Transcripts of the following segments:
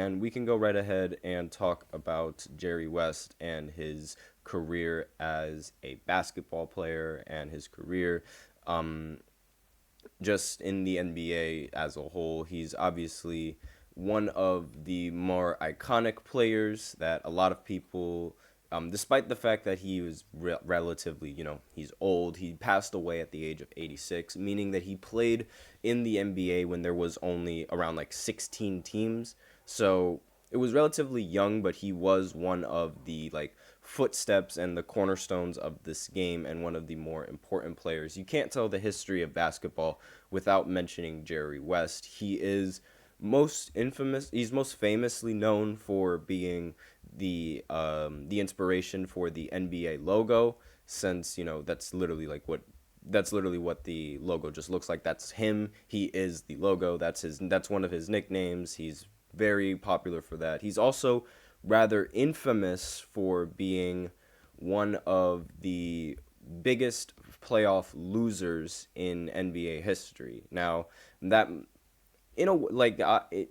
And we can go right ahead and talk about Jerry West and his career as a basketball player and his career um, just in the NBA as a whole. He's obviously one of the more iconic players that a lot of people, despite the fact that he was relatively, he's old, he passed away at the age of 86, meaning that he played in the NBA when there was only around like 16 teams. So it was relatively young, but he was one of the like footsteps and the cornerstones of this game and one of the more important players. You can't tell the history of basketball without mentioning Jerry West. He is most infamous. He's most famously known for being the inspiration for the NBA logo, since that's literally what the logo just looks like. That's him. He is the logo. That's one of his nicknames. He's very popular for that. He's also rather infamous for being one of the biggest playoff losers in NBA history. Now, that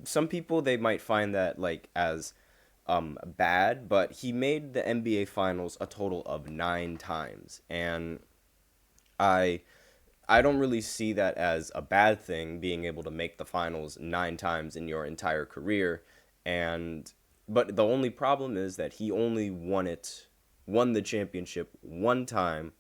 some people, they might find that like as bad, but he made the NBA finals a total of 9 times, and I I don't really see that as a bad thing, being able to make the finals 9 times in your entire career. And but the only problem is that he only won the championship 1 time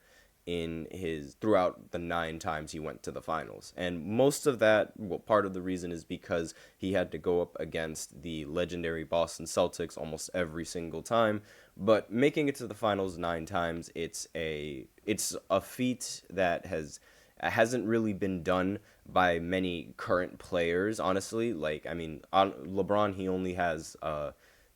in his throughout the 9 times he went to the finals. And most of that, well, part of the reason is because he had to go up against the legendary Boston Celtics almost every single time. But making it to the finals 9 times, it's a feat that hasn't really been done by many current players, honestly. Like, I mean, LeBron, he only has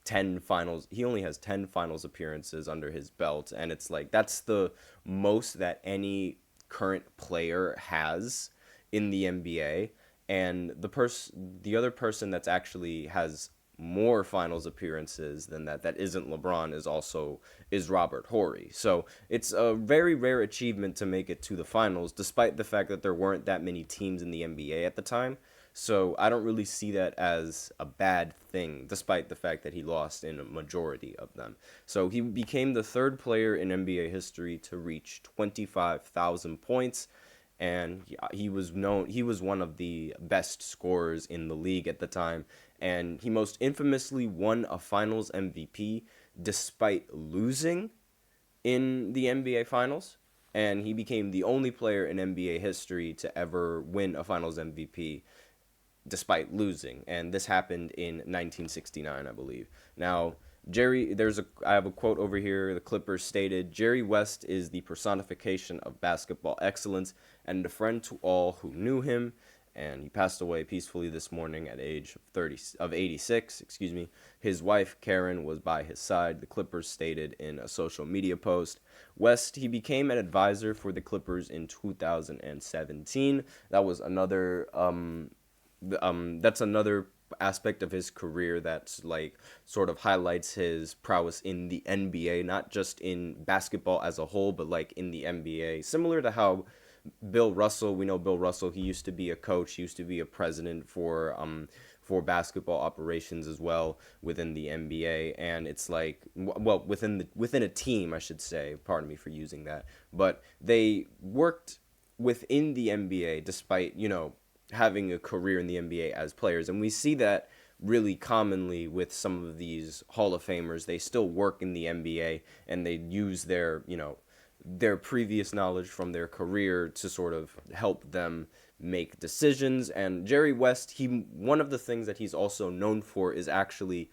10 finals. He only has 10 finals appearances under his belt, and it's like that's the most that any current player has in the NBA. And the other person that's actually has more finals appearances than that isn't LeBron is Robert Horry. So it's a very rare achievement to make it to the finals, despite the fact that there weren't that many teams in the NBA at the time. So I don't really see that as a bad thing, despite the fact that he lost in a majority of them. So he became the third player in NBA history to reach 25,000 points, and he was one of the best scorers in the league at the time, and he most infamously won a finals MVP despite losing in the NBA finals, and he became the only player in NBA history to ever win a finals MVP despite losing, and this happened in 1969, I believe. Now, I have a quote over here. The Clippers stated, "Jerry West is the personification of basketball excellence and a friend to all who knew him." And he passed away peacefully this morning at age of 86. Excuse me. His wife Karen was by his side. The Clippers stated in a social media post. West, he became an advisor for the Clippers in 2017. That was that's another aspect of his career that's like sort of highlights his prowess in the NBA, not just in basketball as a whole, but like in the NBA. Similar to how Bill Russell, we know Bill Russell, he used to be a coach, he used to be a president for basketball operations as well within the NBA, and it's like, well, within a team, I should say. Pardon me for using that, but they worked within the NBA despite having a career in the NBA as players. And we see that really commonly with some of these Hall of Famers. They still work in the NBA, and they use their previous knowledge from their career to sort of help them make decisions. And Jerry West, one of the things that he's also known for is actually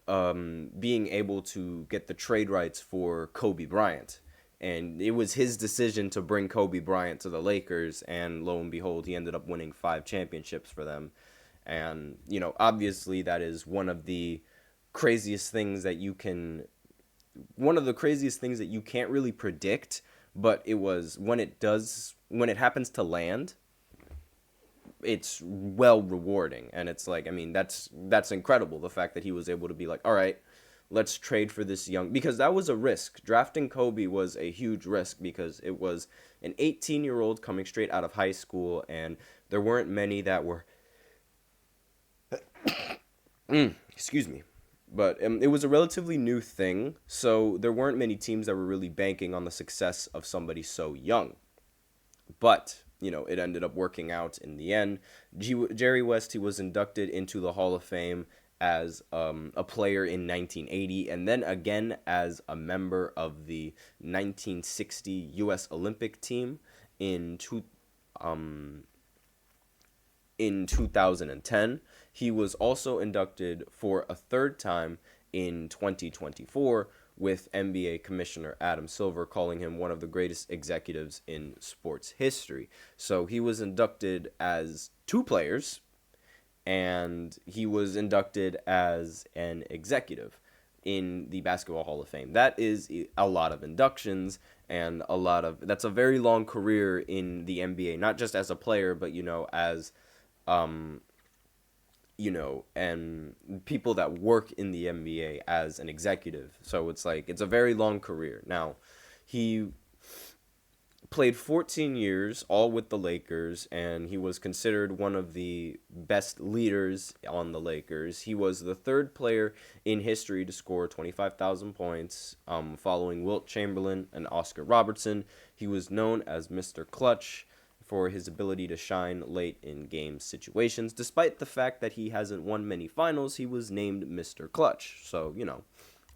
being able to get the trade rights for Kobe Bryant. And it was his decision to bring Kobe Bryant to the Lakers, and lo and behold, he ended up winning 5 championships for them. And, obviously that is craziest things that you can one of the craziest things that you can't really predict, but it was when it happens to land, it's well rewarding. And it's like, I mean, that's incredible, the fact that he was able to be like, all right, let's trade for this because that was a risk. Drafting Kobe was a huge risk because it was an 18-year-old coming straight out of high school, and there weren't many that were Excuse me. But it was a relatively new thing, so there weren't many teams that were really banking on the success of somebody so young. But, it ended up working out in the end. Jerry West, he was inducted into the Hall of Fame as a player in 1980, and then again as a member of the 1960 U.S. Olympic team in um, in 2010. He was also inducted for a third time in 2024, with NBA Commissioner Adam Silver calling him one of the greatest executives in sports history. So he was inducted as two players, and he was inducted as an executive in the Basketball Hall of Fame. That is a lot of inductions, and that's a very long career in the NBA, not just as a player, but as um, and people that work in the NBA as an executive. So it's like it's a very long career. Now, he played 14 years, all with the Lakers, and he was considered one of the best leaders on the Lakers. He was the third player in history to score 25,000 points, following Wilt Chamberlain and Oscar Robertson. He was known as Mr. Clutch for his ability to shine late in game situations. Despite the fact that he hasn't won many finals, he was named Mr. Clutch. So,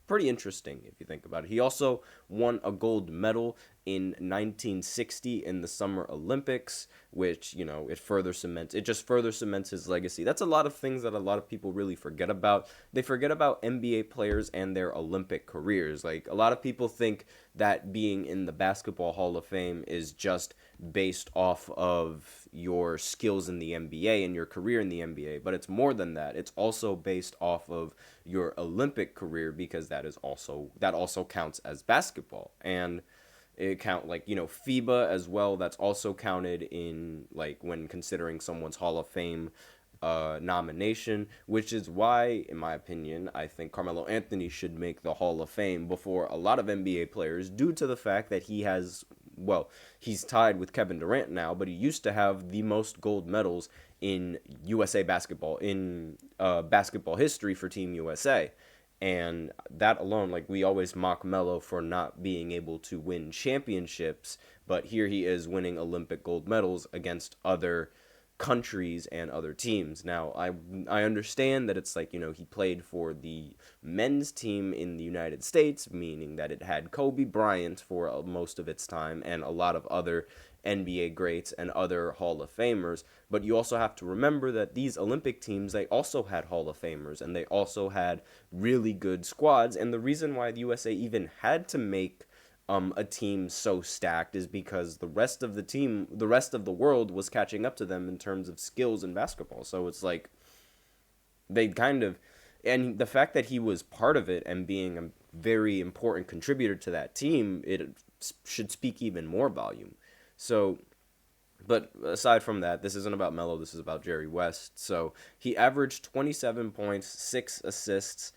pretty interesting if you think about it. He also won a gold medal in 1960 in the Summer Olympics, which it just further cements his legacy. That's a lot of things that a lot of people really forget about. They forget about NBA players and their Olympic careers. Like, a lot of people think that being in the Basketball Hall of Fame is just based off of your skills in the NBA and your career in the NBA, but it's more than that. It's also based off of your Olympic career, because that also counts as basketball. And it count, like, FIBA as well. That's also counted in, like, when considering someone's Hall of Fame nomination, which is why, in my opinion, I think Carmelo Anthony should make the Hall of Fame before a lot of NBA players, due to the fact that he's tied with Kevin Durant now, but he used to have the most gold medals in USA basketball, in basketball history for Team USA. And that alone, like, we always mock Melo for not being able to win championships, but here he is winning Olympic gold medals against other countries and other teams. Now, I understand that it's like, he played for the men's team in the United States, meaning that it had Kobe Bryant for most of its time and a lot of other NBA greats and other Hall of Famers. But you also have to remember that these Olympic teams, they also had Hall of Famers, and they also had really good squads. And the reason why the USA even had to make a team so stacked is because the rest of the world was catching up to them in terms of skills in basketball. So it's like they kind of, and the fact that he was part of it and being a very important contributor to that team, it should speak even more volume. So, but aside from that, this isn't about Melo. This is about Jerry West. So he averaged 27 points, 6 assists,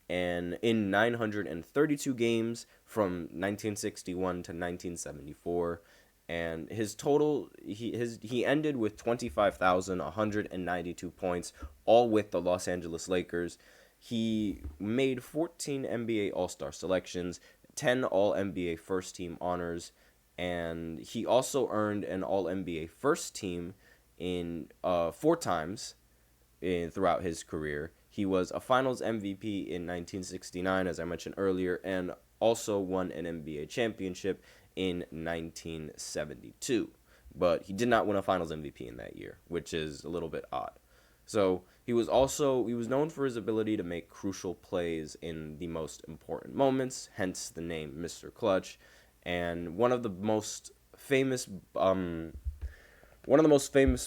and in 932 games from 1961 to 1974. And his total, he ended with 25,192 points, all with the Los Angeles Lakers. He made 14 NBA All-Star selections, 10 All-NBA First Team honors, and he also earned an All-NBA First Team in 4 times throughout his career. He was a Finals MVP in 1969, as I mentioned earlier, and also won an NBA championship in 1972. But he did not win a Finals MVP in that year, which is a little bit odd. So he was known for his ability to make crucial plays in the most important moments, hence the name Mr. Clutch. And one of the most famous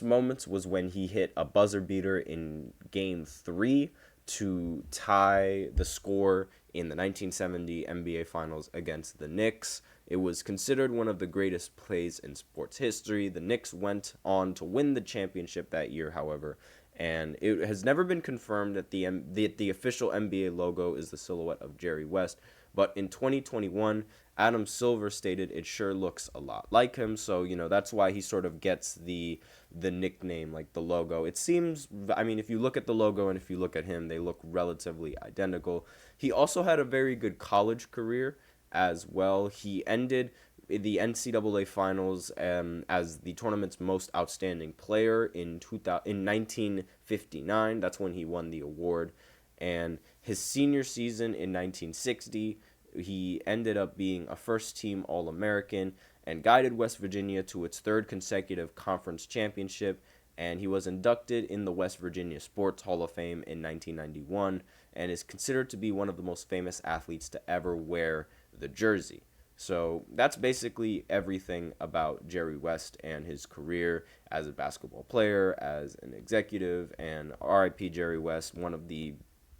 moments was when he hit a buzzer beater in Game 3 to tie the score in the 1970 NBA Finals against the Knicks. It was considered one of the greatest plays in sports history. The Knicks went on to win the championship that year, however, and it has never been confirmed that the official NBA logo is the silhouette of Jerry West. But in 2021, Adam Silver stated it sure looks a lot like him. So, that's why he sort of gets the the nickname, like the logo. It seems, I mean, if you look at the logo and if you look at him, they look relatively identical. He also had a very good college career as well. He ended the NCAA finals as the tournament's most outstanding player in 1959. That's when he won the award. And his senior season in 1960, he ended up being a first team All American and guided West Virginia to its third consecutive conference championship. And he was inducted in the West Virginia Sports Hall of Fame in 1991 and is considered to be one of the most famous athletes to ever wear the jersey. So that's basically everything about Jerry West and his career as a basketball player, as an executive, and RIP Jerry West, one of the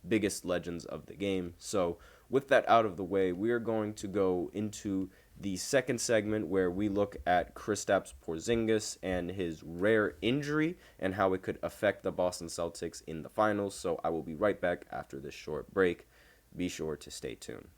biggest legends of the game. So with that out of the way, we are going to go into the second segment where we look at Kristaps Porzingis and his rare injury and how it could affect the Boston Celtics in the finals. So I will be right back after this short break. Be sure to stay tuned.